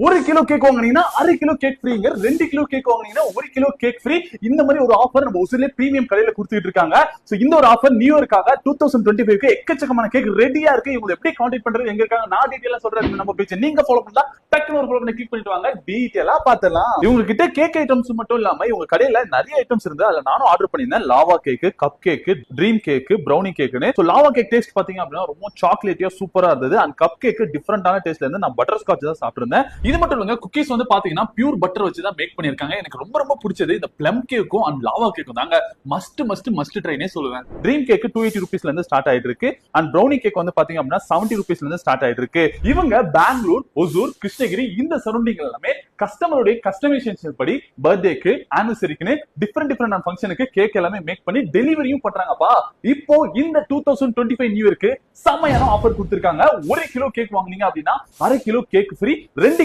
ஒரு kilo cake வாங்கினீங்கன்னா அரை கிலோ கேக் ஃப்ரீங்க, 2 கிலோ கேக் வாங்கினீங்கன்னா 1 கிலோ கேக் ஃப்ரீ. இந்த மாதிரி ஒரு ஆஃபர் நம்ம ஒசூர்ல பிரீமியம் கடையில கொடுத்துட்டு இருக்காங்க. சோ இந்த ஒரு ஆஃபர் நியூ இயர்க்காக 2025க்கு எக்கச்சக்கமான கேக் ரெடியா இருக்கு. இவங்க எப்படி கான்டாக்ட் பண்றது, எங்க இருக்காங்க, நான் டீடைலா சொல்றேன். நம்ம பேஜ் நீங்க ஃபாலோ பண்ணா டக்குனு ஒரு ஃபாலோ பண்ணி கிளிக் பண்ணிட்டு வாங்க, டீடைலா பாத்துடலாம். இவங்க கிட்ட கேக் ஐட்டம்ஸ் மட்டும் இல்லாம இவங்க கடையில நிறைய ஐட்டம்ஸ் இருந்து அதுல நானும் ஆர்டர் பண்ணியிருந்தேன். Lava cake, cup cake, dream cake, brownie கேக்னு. சோ லாவா கேக் டேஸ்ட் பாத்தீங்க அப்படின்னா ரொம்ப சாக்லேட்டியா சூப்பரா இருந்தது. அண்ட் கப் கேக் டிஃபரெண்டான டேஸ்ட்ல இருந்து நான் பட்டர் ஸ்காட்ச் தான் சாப்பிட்டிருந்தேன். இது மட்டும் இல்லங்க, குக்கீஸ் வந்து பாத்தீங்கன்னா பியூர் பட்டர் வச்சு தான் மேக் பண்ணிருக்காங்க. எனக்கு ரொம்ப ரொம்ப பிடிச்சது இந்த ப்ளம் கேக்கும் அண்ட் லாவா கேக்கும் தாங்க. மஸ்ட் ட்ரைனே சொல்லுவேன். ட்ரீம் கேக் 280 ரூபீஸ்ல இருந்து ஸ்டார்ட் ஆயிட்டு இருக்கு. அண்ட் ப்ரௌனி கேக் வந்து பாத்தீங்க அப்படின்னா 70 ரூபீஸ்ல இருந்து ஸ்டார்ட் ஆயிட்டு இருக்கு. இவங்க பெங்களூர், ஒசூர், கிருஷ்ணகிரி இந்த சரௌண்டிங் எல்லாமே கஸ்டமருடைய கஸ்டமைசேஷன் படி பர்த்டேக்கு, ஆனிவர்சரிக்கு டிஃபரெண்ட் ஃபங்க்ஷனுக்கு கேக் எல்லாமே மேக் பண்ணி டெலிவரியும் பண்றாங்கப்பா. இப்போ இந்த 2025 நியூ இயர்க்கு செமையான ஆஃபர் கொடுத்திருக்காங்க. 1 கிலோ கேக் வாங்குனீங்க அப்படின்னா அரை கிலோ கேக் ஃப்ரீ, 2